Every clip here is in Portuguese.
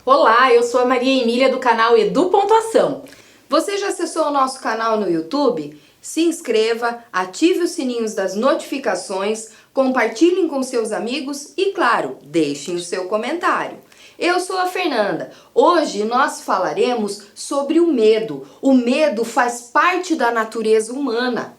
Olá, eu sou a Maria Emília do canal Edu Pontuação. Você já acessou o nosso canal no YouTube? Se inscreva, ative os sininhos das notificações, compartilhem com seus amigos e, claro, deixem o seu comentário. Eu sou a Fernanda. Hoje nós falaremos sobre o medo. O medo faz parte da natureza humana.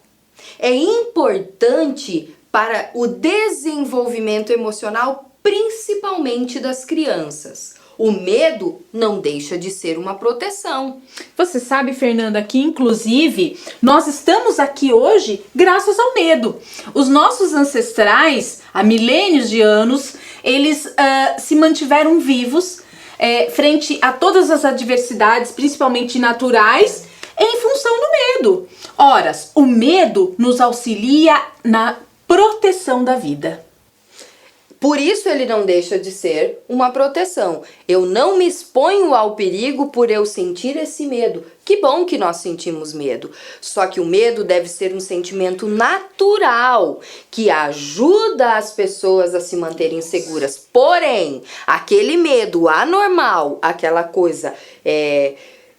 É importante para o desenvolvimento emocional, principalmente das crianças. O medo não deixa de ser uma proteção. Você sabe, Fernanda, que inclusive nós estamos aqui hoje graças ao medo. Os nossos ancestrais, há milênios de anos, eles se mantiveram vivos frente a todas as adversidades, principalmente naturais, em função do medo. Ora, o medo nos auxilia na proteção da vida. Por isso ele não deixa de ser uma proteção. Eu não me exponho ao perigo por eu sentir esse medo. Que bom que nós sentimos medo. Só que o medo deve ser um sentimento natural, que ajuda as pessoas a se manterem seguras. Porém, aquele medo anormal, aquela coisa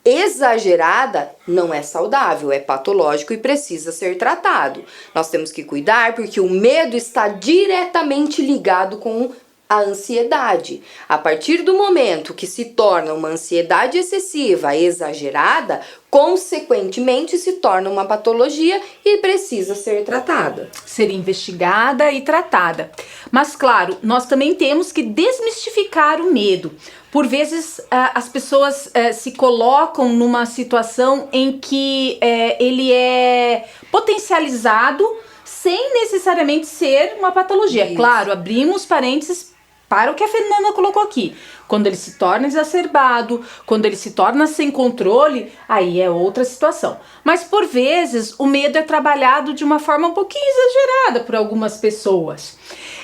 exagerada, não é saudável, é patológico e precisa ser tratado. Nós temos que cuidar porque o medo está diretamente ligado com a ansiedade. A partir do momento que se torna uma ansiedade excessiva, exagerada, consequentemente se torna uma patologia e precisa ser tratada. Ser investigada e tratada. Mas claro, nós também temos que desmistificar o medo. Por vezes as pessoas se colocam numa situação em que ele é potencializado sem necessariamente ser uma patologia. Isso. Claro, abrimos parênteses para o que a Fernanda colocou aqui. Quando ele se torna exacerbado, quando ele se torna sem controle, aí é outra situação. Mas por vezes o medo é trabalhado de uma forma um pouquinho exagerada por algumas pessoas.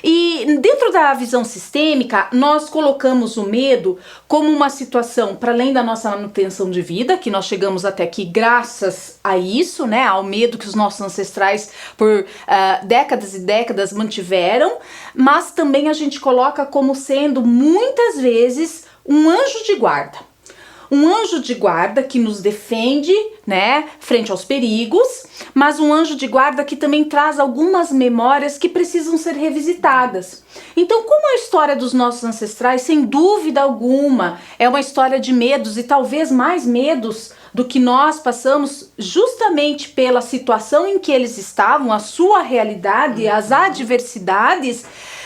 E dentro da visão sistêmica, nós colocamos o medo como uma situação, para além da nossa manutenção de vida, que nós chegamos até aqui graças a isso, né, ao medo que os nossos ancestrais por décadas e décadas mantiveram, mas também a gente coloca como sendo muitas vezes um anjo de guarda. Um anjo de guarda que nos defende, né, frente aos perigos, mas um anjo de guarda que também traz algumas memórias que precisam ser revisitadas. Então, como a história dos nossos ancestrais, sem dúvida alguma, é uma história de medos e talvez mais medos do que nós passamos, justamente pela situação em que eles estavam, a sua realidade, as adversidades.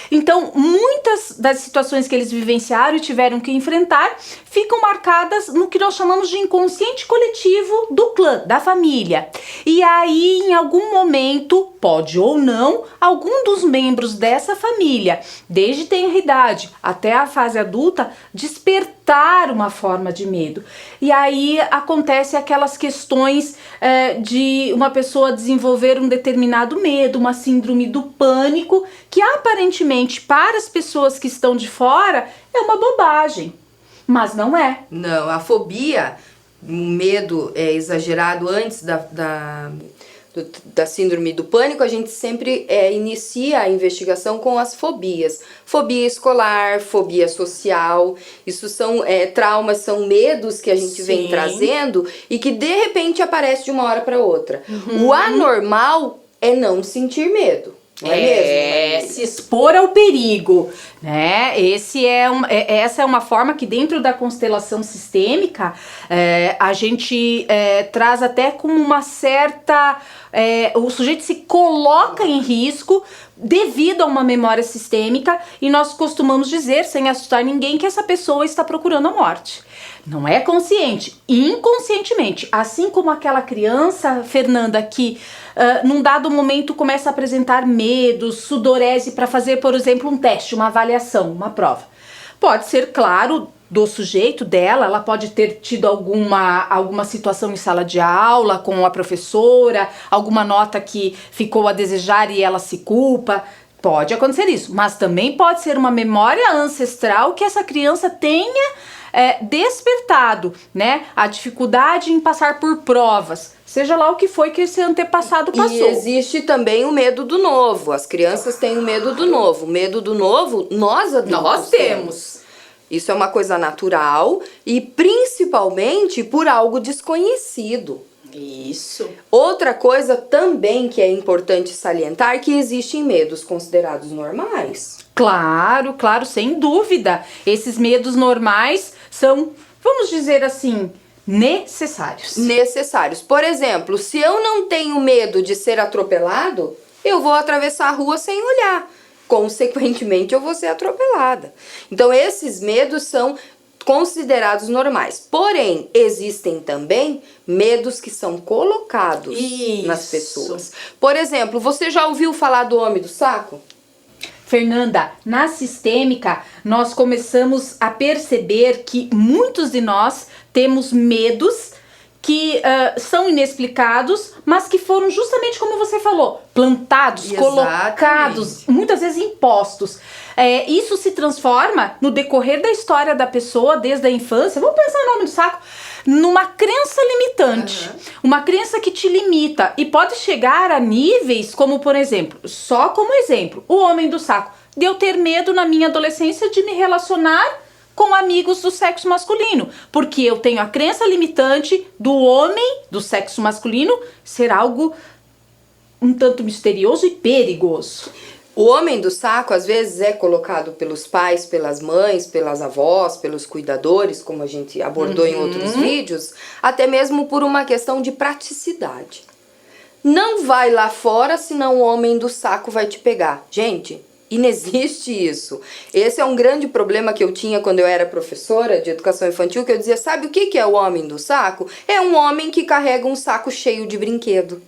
Então, muitas das situações que eles vivenciaram e tiveram que enfrentar ficam marcadas no que nós chamamos de inconsciente coletivo do clã, da família. E aí, em algum momento, pode ou não, algum dos membros dessa família, desde tenra idade até a fase adulta, despertar uma forma de medo. E aí acontece aquelas questões de uma pessoa desenvolver um determinado medo, uma síndrome do pânico, que aparentemente para as pessoas que estão de fora é uma bobagem, mas não é. Não, a fobia, o medo exagerado antes da síndrome do pânico, a gente sempre inicia a investigação com as fobias. Fobia escolar, fobia social, isso são traumas, são medos que a gente vem trazendo e que de repente aparece de uma hora para outra. O anormal é não sentir medo. Não é mesmo? Se expor ao perigo, né? Essa é uma forma que dentro da constelação sistêmica a gente traz até com uma certa... o sujeito se coloca em risco devido a uma memória sistêmica e nós costumamos dizer, sem assustar ninguém, que essa pessoa está procurando a morte. Não é consciente, inconscientemente. Assim como aquela criança, Fernanda, que num dado momento começa a apresentar medo, sudorese para fazer, por exemplo, um teste, uma avaliação, uma prova. Pode ser, claro, do sujeito dela, ela pode ter tido alguma situação em sala de aula com a professora, alguma nota que ficou a desejar e ela se culpa. Pode acontecer isso, mas também pode ser uma memória ancestral que essa criança tenha despertado, né? A dificuldade em passar por provas, seja lá o que foi que esse antepassado passou. E existe também o medo do novo. As crianças têm o medo do novo. O medo do novo, nós adultos temos. Isso é uma coisa natural e principalmente por algo desconhecido. Isso. Outra coisa também que é importante salientar é que existem medos considerados normais. Claro, claro, sem dúvida. Esses medos normais são, vamos dizer assim, necessários. Necessários. Por exemplo, se eu não tenho medo de ser atropelado, eu vou atravessar a rua sem olhar. Consequentemente, eu vou ser atropelada. Então, esses medos são considerados normais. Porém, existem também medos que são colocados nas pessoas. Por exemplo, você já ouviu falar do homem do saco? Fernanda, na sistêmica, nós começamos a perceber que muitos de nós temos medos que são inexplicados, mas que foram justamente como você falou, plantados, colocados, muitas vezes impostos. Isso se transforma no decorrer da história da pessoa, desde a infância, vamos pensar no nome do saco, numa crença limitante, uma crença que te limita e pode chegar a níveis como, por exemplo, só como exemplo, o homem do saco, de eu ter medo na minha adolescência de me relacionar com amigos do sexo masculino, porque eu tenho a crença limitante do homem do sexo masculino ser algo um tanto misterioso e perigoso. O homem do saco às vezes é colocado pelos pais, pelas mães, pelas avós, pelos cuidadores, como a gente abordou em outros vídeos, até mesmo por uma questão de praticidade. Não vai lá fora, senão o homem do saco vai te pegar. Gente, inexiste isso. Esse é um grande problema que eu tinha quando eu era professora de educação infantil, que eu dizia, sabe o que é o homem do saco? É um homem que carrega um saco cheio de brinquedo.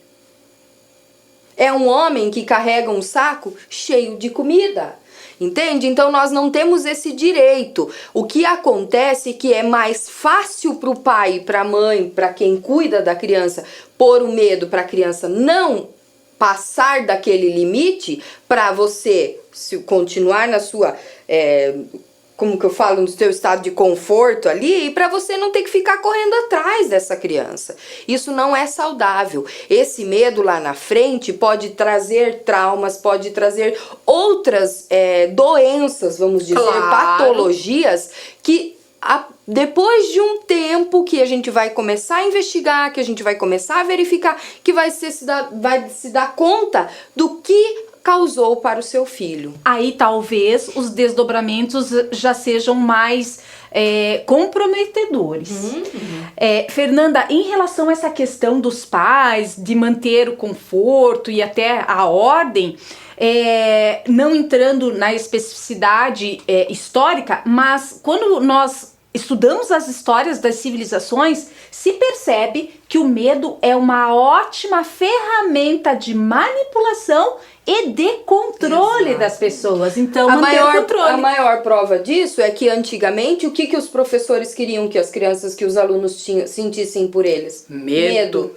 É um homem que carrega um saco cheio de comida. Entende? Então nós não temos esse direito. O que acontece é que é mais fácil para o pai e para a mãe, para quem cuida da criança, pôr o medo para a criança não passar daquele limite, para você continuar na sua, como que eu falo, no seu estado de conforto ali, e para você não ter que ficar correndo atrás dessa criança. Isso não é saudável. Esse medo lá na frente pode trazer traumas, pode trazer outras doenças, vamos dizer, patologias, que depois de um tempo que a gente vai começar a investigar, que a gente vai começar a verificar, que vai se dar conta do que causou para o seu filho. Aí talvez os desdobramentos já sejam mais comprometedores. Fernanda, em relação a essa questão dos pais, de manter o conforto e até a ordem, não entrando na especificidade histórica, mas quando nós estudamos as histórias das civilizações, se percebe que o medo é uma ótima ferramenta de manipulação e de controle das pessoas. Então, manter o controle. A maior prova disso é que antigamente o que os professores queriam que as crianças, que os alunos sentissem por eles? Medo.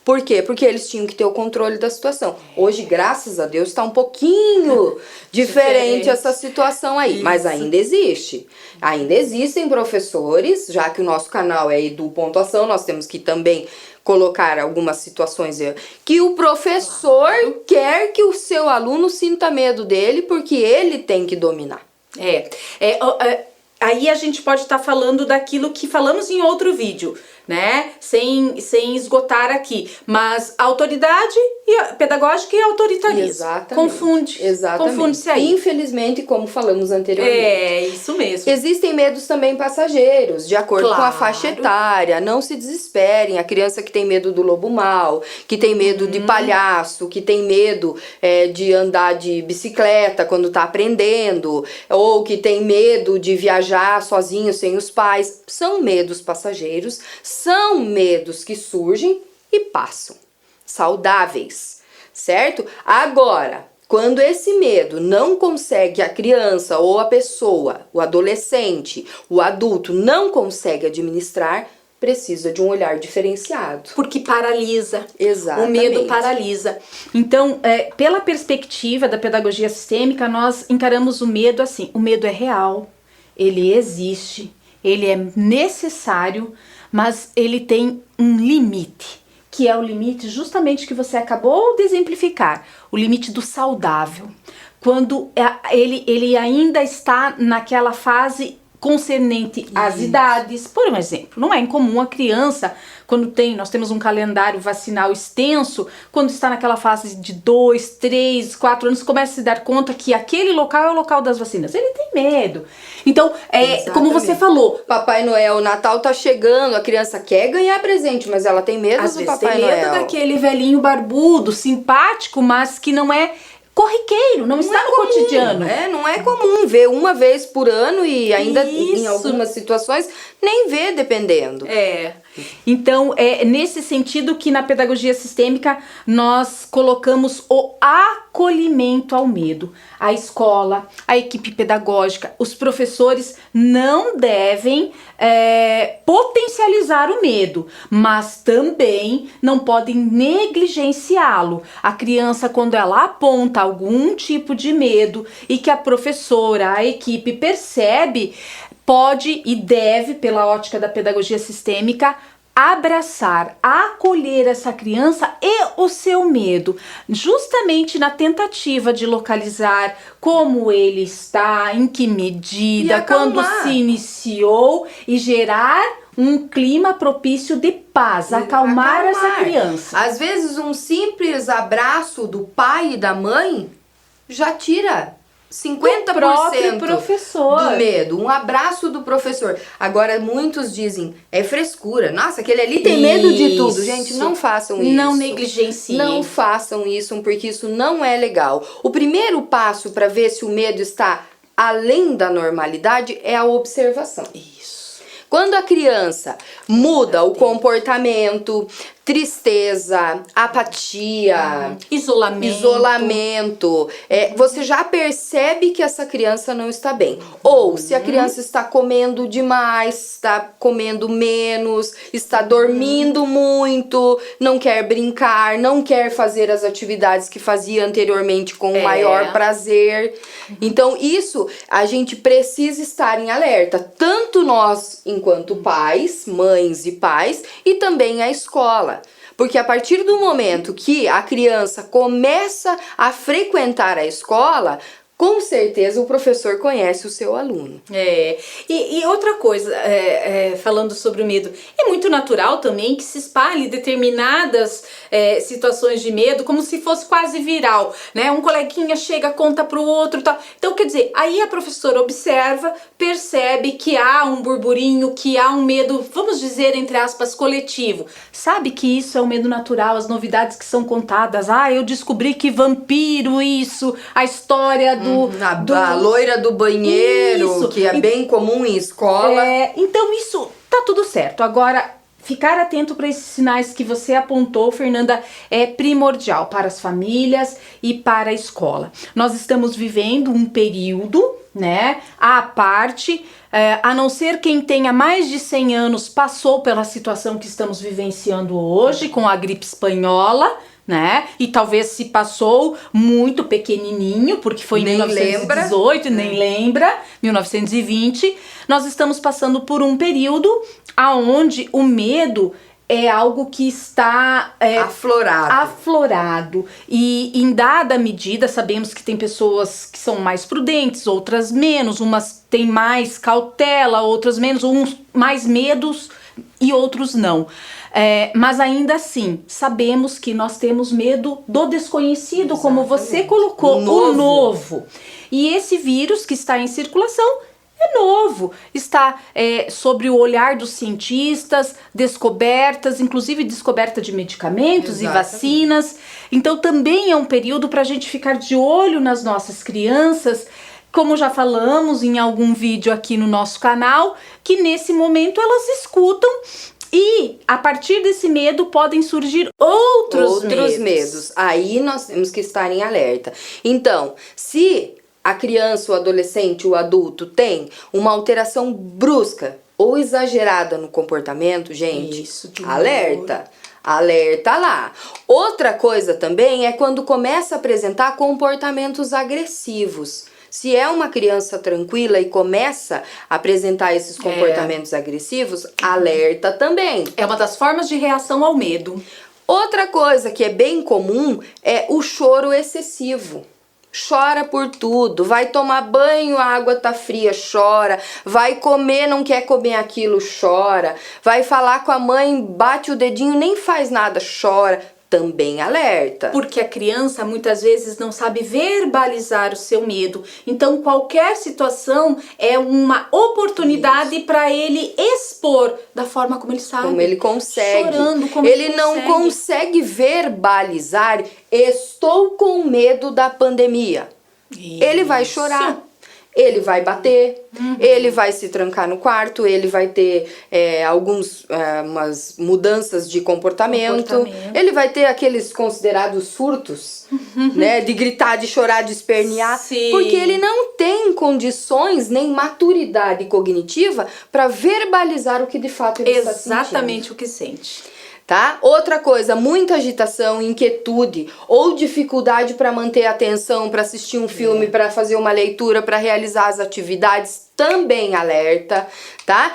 Por quê? Porque eles tinham que ter o controle da situação. Hoje, graças a Deus, está um pouquinho diferente essa situação aí. Isso. Mas ainda existe. Ainda existem professores, já que o nosso canal é Edu Pontuação, nós temos que também colocar algumas situações que o professor quer que o seu aluno sinta medo dele, porque ele tem que dominar. Aí a gente pode estar falando daquilo que falamos em outro vídeo, né? Sem esgotar aqui. Mas autoridade pedagógica e autoritarismo. Exatamente. Confunde. Exatamente. Confunde-se aí. Infelizmente, como falamos anteriormente. Isso mesmo. Existem medos também passageiros, de acordo com a faixa etária. Não se desesperem. A criança que tem medo do lobo mau, que tem medo de palhaço, que tem medo de andar de bicicleta quando está aprendendo, ou que tem medo de viajar sozinho sem os pais. São medos passageiros, são medos que surgem e passam. Saudáveis, certo? Agora, quando esse medo não consegue, a criança ou a pessoa, o adolescente, o adulto não consegue administrar, precisa de um olhar diferenciado. Porque paralisa. Exatamente. O medo paralisa. Então, pela perspectiva da pedagogia sistêmica, nós encaramos o medo assim. O medo é real, ele existe, ele é necessário, mas ele tem um limite, que é o limite justamente que você acabou de exemplificar, o limite do saudável. Quando ele ainda está naquela fase concernente às idades. Por um exemplo, não é incomum a criança, nós temos um calendário vacinal extenso, quando está naquela fase de 2, 3, 4 anos, começa a se dar conta que aquele local é o local das vacinas. Ele tem medo. Então, como você falou, Papai Noel, o Natal tá chegando, a criança quer ganhar presente, mas ela tem medo do Papai Noel. Tem medo daquele velhinho barbudo, simpático, mas que não é corriqueiro, não está no cotidiano. Não é comum ver uma vez por ano e ainda em algumas situações nem ver, dependendo. Então, é nesse sentido que na pedagogia sistêmica nós colocamos o acolhimento ao medo. A escola, a equipe pedagógica, os professores não devem potencializar o medo, mas também não podem negligenciá-lo. A criança, quando ela aponta algum tipo de medo e que a professora, a equipe percebe, pode e deve, pela ótica da pedagogia sistêmica, abraçar, acolher essa criança e o seu medo, justamente na tentativa de localizar como ele está, em que medida, quando se iniciou e gerar um clima propício de paz, acalmar essa criança. Às vezes um simples abraço do pai e da mãe já tira 50% professor. do medo. Um abraço do professor. Agora, muitos dizem, é frescura. Nossa, aquele ali tem medo de tudo. Gente, não façam isso. Não negligenciem. Não façam isso, porque isso não é legal. O primeiro passo para ver se o medo está além da normalidade é a observação. Quando a criança muda o comportamento, tristeza, apatia, isolamento, você já percebe que essa criança não está bem. Ou se a criança está comendo demais, está comendo menos, está dormindo muito, não quer brincar, não quer fazer as atividades que fazia anteriormente com maior prazer. Então isso a gente precisa estar em alerta, tanto nós enquanto pais, mães e pais, e também a escola. Porque a partir do momento que a criança começa a frequentar a escola, com certeza o professor conhece o seu aluno. E outra coisa, falando sobre o medo, é muito natural também que se espalhe determinadas situações de medo, como se fosse quase viral, né? Um coleguinha chega, conta pro outro e tal. Então, quer dizer, aí a professora observa, percebe que há um burburinho, que há um medo, vamos dizer, entre aspas, coletivo. Sabe que isso é um medo natural, as novidades que são contadas. Eu descobri que vampiro, a história a loira do banheiro, que é bem comum em escola. Então isso tá tudo certo. Agora, ficar atento para esses sinais que você apontou, Fernanda, é primordial para as famílias e para a escola. Nós estamos vivendo um período, né, à parte, a não ser quem tenha mais de 100 anos passou pela situação que estamos vivenciando hoje com a gripe espanhola, né? E talvez se passou muito pequenininho, porque foi em 1918, nem lembra, 1920. Nós estamos passando por um período aonde o medo é algo que está aflorado. E em dada medida, sabemos que tem pessoas que são mais prudentes, outras menos, umas têm mais cautela, outras menos, uns mais medos e outros não. Mas ainda assim, sabemos que nós temos medo do desconhecido, exatamente, como você colocou, o novo. E esse vírus que está em circulação é novo, está sobre o olhar dos cientistas, descobertas, inclusive descoberta de medicamentos, exatamente, e vacinas. Então também é um período para a gente ficar de olho nas nossas crianças, como já falamos em algum vídeo aqui no nosso canal, que nesse momento elas escutam. E a partir desse medo podem surgir outros medos. Aí nós temos que estar em alerta. Então, se a criança, o adolescente, o adulto tem uma alteração brusca ou exagerada no comportamento, gente, alerta. Alerta lá. Outra coisa também é quando começa a apresentar comportamentos agressivos. Se é uma criança tranquila e começa a apresentar esses comportamentos agressivos, alerta também. É uma das formas de reação ao medo. Outra coisa que é bem comum é o choro excessivo. chora por tudo, vai tomar banho, a água tá fria, chora, vai comer, não quer comer aquilo, chora, vai falar com a mãe, bate o dedinho, nem faz nada, chora. Também alerta. Porque a criança muitas vezes não sabe verbalizar o seu medo. Então qualquer situação é uma oportunidade para ele expor da forma como ele sabe. Como ele consegue. Chorando, como ele não consegue verbalizar, estou com medo da pandemia. Isso. Ele vai chorar. Ele vai bater, ele vai se trancar no quarto, ele vai ter umas mudanças de comportamento. Ele vai ter aqueles considerados surtos, né? De gritar, de chorar, de espernear. Sim. Porque ele não tem condições nem maturidade cognitiva para verbalizar o que de fato ele está sentindo. Exatamente o que sente. Tá? Outra coisa, muita agitação, inquietude ou dificuldade para manter a atenção, para assistir um filme, para fazer uma leitura, para realizar as atividades, também alerta, tá?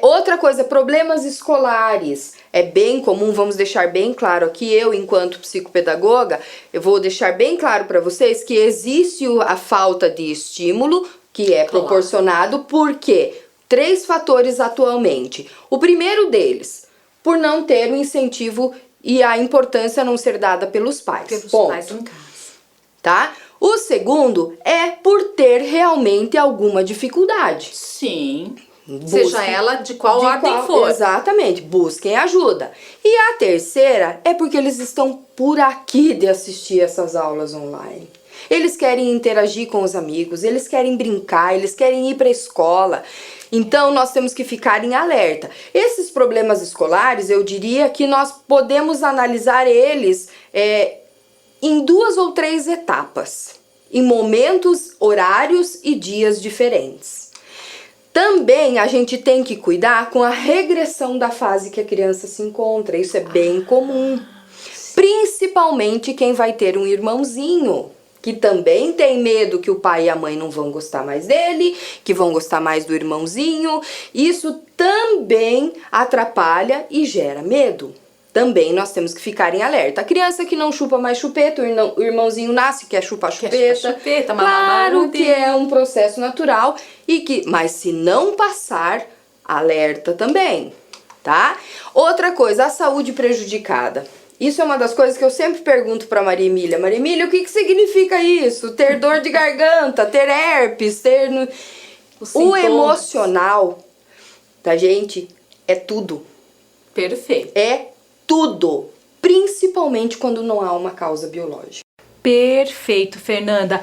Outra coisa, problemas escolares. É bem comum, vamos deixar bem claro aqui, eu enquanto psicopedagoga, eu vou deixar bem claro para vocês que existe a falta de estímulo, que é proporcionado por quê? 3 fatores atualmente. O primeiro deles, por não ter o incentivo e a importância não ser dada pelos pais. Pelos pais em casa. Tá? O segundo é por ter realmente alguma dificuldade. Sim. Seja ela de qual ordem for. Exatamente, busquem ajuda. E a terceira é porque eles estão por aqui de assistir essas aulas online. Eles querem interagir com os amigos, eles querem brincar, eles querem ir para a escola. Então, nós temos que ficar em alerta. Esses problemas escolares, eu diria que nós podemos analisar eles em 2 ou 3 etapas, em momentos, horários e dias diferentes. Também a gente tem que cuidar com a regressão da fase que a criança se encontra. Isso é bem comum. Principalmente quem vai ter um irmãozinho, que também tem medo que o pai e a mãe não vão gostar mais dele, que vão gostar mais do irmãozinho. Isso também atrapalha e gera medo. Também nós temos que ficar em alerta. A criança que não chupa mais chupeta, o irmãozinho nasce, quer chupar chupeta. Claro que é um processo natural, mas se não passar, alerta também, tá? Outra coisa, a saúde prejudicada. Isso é uma das coisas que eu sempre pergunto para Maria Emília. Maria Emília, o que significa isso? Ter dor de garganta, ter herpes, ter... O emocional da gente é tudo. Perfeito. É tudo. Principalmente quando não há uma causa biológica. Perfeito, Fernanda.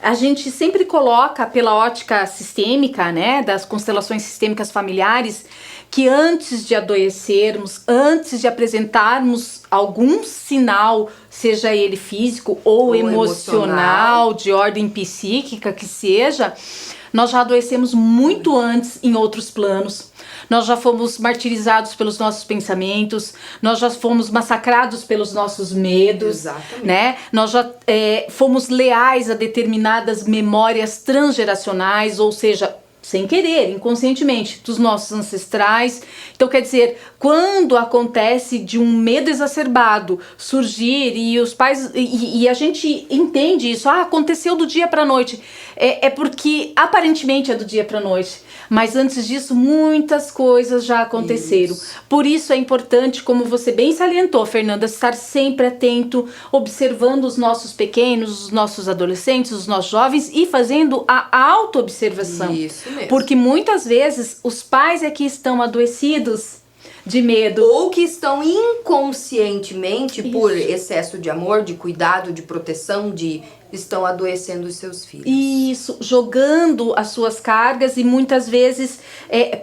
A gente sempre coloca pela ótica sistêmica, né, das constelações sistêmicas familiares, que antes de adoecermos, antes de apresentarmos algum sinal, seja ele físico ou emocional, de ordem psíquica que seja, nós já adoecemos muito antes em outros planos. Nós já fomos martirizados pelos nossos pensamentos, nós já fomos massacrados pelos nossos medos. Exatamente. Né? Nós já fomos leais a determinadas memórias transgeracionais, ou seja, sem querer, inconscientemente, dos nossos ancestrais. Então, quer dizer, quando acontece de um medo exacerbado surgir e os pais... E a gente entende isso, aconteceu do dia para a noite. É porque aparentemente é do dia para a noite. Mas antes disso, muitas coisas já aconteceram. Isso. Por isso é importante, como você bem salientou, Fernanda, estar sempre atento, observando os nossos pequenos, os nossos adolescentes, os nossos jovens e fazendo a auto-observação. Isso mesmo. Porque muitas vezes os pais é que estão adoecidos de medo. Ou que estão inconscientemente, por excesso de amor, de cuidado, de proteção, estão adoecendo os seus filhos. Isso, jogando as suas cargas e muitas vezes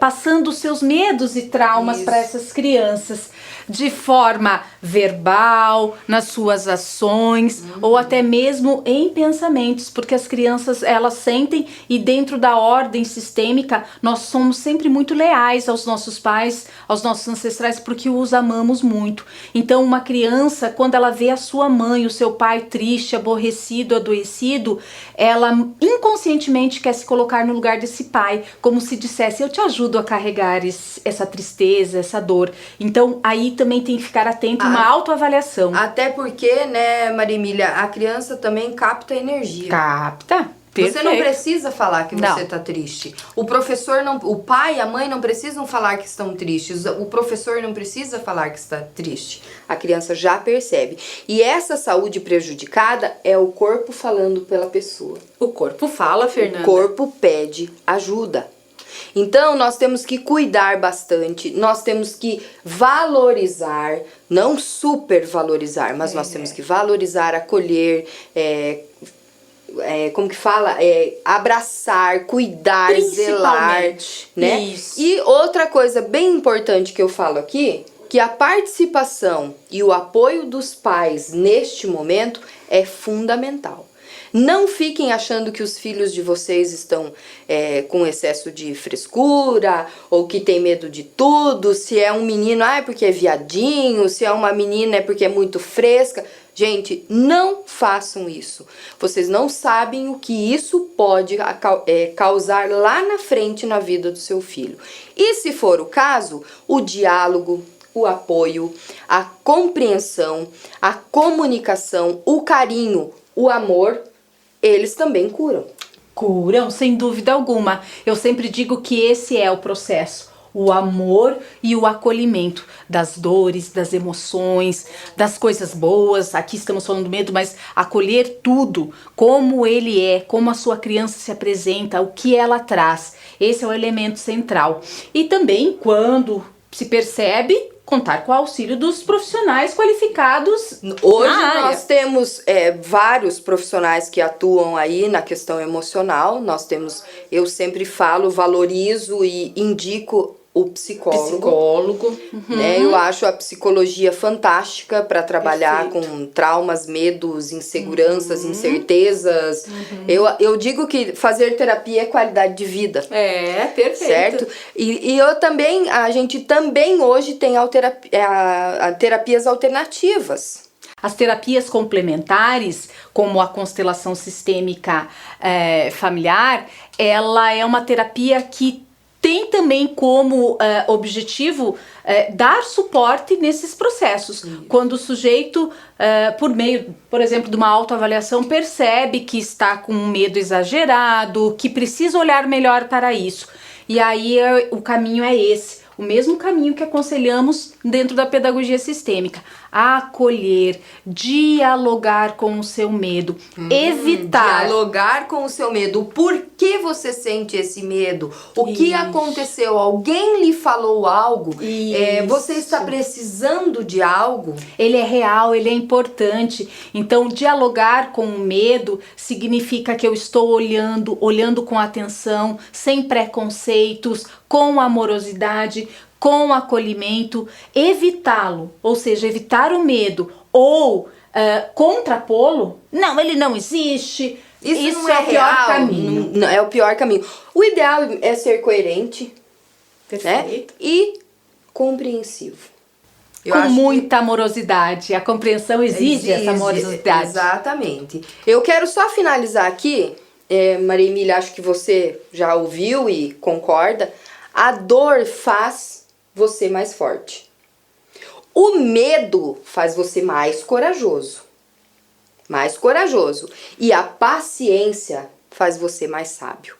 passando os seus medos e traumas para essas crianças, de forma verbal, nas suas ações, ou até mesmo em pensamentos, porque as crianças, elas sentem, e dentro da ordem sistêmica, nós somos sempre muito leais aos nossos pais, aos nossos ancestrais, porque os amamos muito. Então, uma criança, quando ela vê a sua mãe, o seu pai triste, aborrecido, adoecido, ela inconscientemente quer se colocar no lugar desse pai, como se dissesse, eu te ajudo a carregar essa tristeza, essa dor. Então, aí também tem que ficar atento a uma autoavaliação. Até porque, né, Maria Emília, a criança também capta energia. Capta. Você não precisa falar que Não. você está triste. O professor não, o pai e a mãe não precisam falar que estão tristes. O professor não precisa falar que está triste. A criança já percebe. E essa saúde prejudicada é o corpo falando pela pessoa. O corpo fala, Fernanda. O corpo pede ajuda. Então, nós temos que cuidar bastante, nós temos que valorizar, não supervalorizar, mas nós temos que valorizar, acolher, como que fala? Abraçar, cuidar, zelar, né? Isso. E outra coisa bem importante que eu falo aqui, que a participação e o apoio dos pais neste momento é fundamental. Não fiquem achando que os filhos de vocês estão com excesso de frescura ou que tem medo de tudo. Se é um menino, é porque é viadinho. Se é uma menina, é porque é muito fresca. Gente, não façam isso. Vocês não sabem o que isso pode causar lá na frente na vida do seu filho. E se for o caso, o diálogo, o apoio, a compreensão, a comunicação, o carinho, o amor, eles também curam. Curam, sem dúvida alguma. Eu sempre digo que esse é o processo. O amor e o acolhimento das dores, das emoções, das coisas boas. Aqui estamos falando do medo, mas acolher tudo, como ele é, como a sua criança se apresenta, o que ela traz. Esse é o elemento central. E também, quando se percebe, contar com o auxílio dos profissionais qualificados. Hoje nós temos vários profissionais que atuam aí na questão emocional. Nós temos, eu sempre falo, valorizo e indico o psicólogo. Né? Eu acho a psicologia fantástica para trabalhar com traumas, medos, inseguranças, incertezas. Eu digo que fazer terapia é qualidade de vida. Perfeito. Certo? E eu também, a gente também hoje tem terapias alternativas. As terapias complementares, como a constelação sistêmica familiar, ela é uma terapia que tem também como objetivo dar suporte nesses processos. Quando o sujeito, por meio, por exemplo, de uma autoavaliação, percebe que está com um medo exagerado, que precisa olhar melhor para isso. E aí o caminho é esse. O mesmo caminho que aconselhamos dentro da pedagogia sistêmica. Acolher, dialogar com o seu medo, evitar. Dialogar com o seu medo. Por que você sente esse medo? O que aconteceu? Alguém lhe falou algo? Você está precisando de algo? Ele é real, ele é importante. Então, dialogar com o medo significa que eu estou olhando com atenção, sem preconceitos, com amorosidade, com acolhimento, evitá-lo, ou seja, evitar o medo ou contrapô-lo. Não, ele não existe. Isso não é o pior real, caminho. Não, é o pior caminho. O ideal é ser coerente, né? E compreensivo. Com muita amorosidade. A compreensão exige essa amorosidade. Exatamente. Eu quero só finalizar aqui, Maria Emília, acho que você já ouviu e concorda. A dor faz você mais forte. O medo faz você mais corajoso. Mais corajoso. E a paciência faz você mais sábio.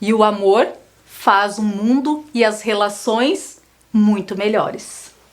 E o amor faz o mundo e as relações muito melhores.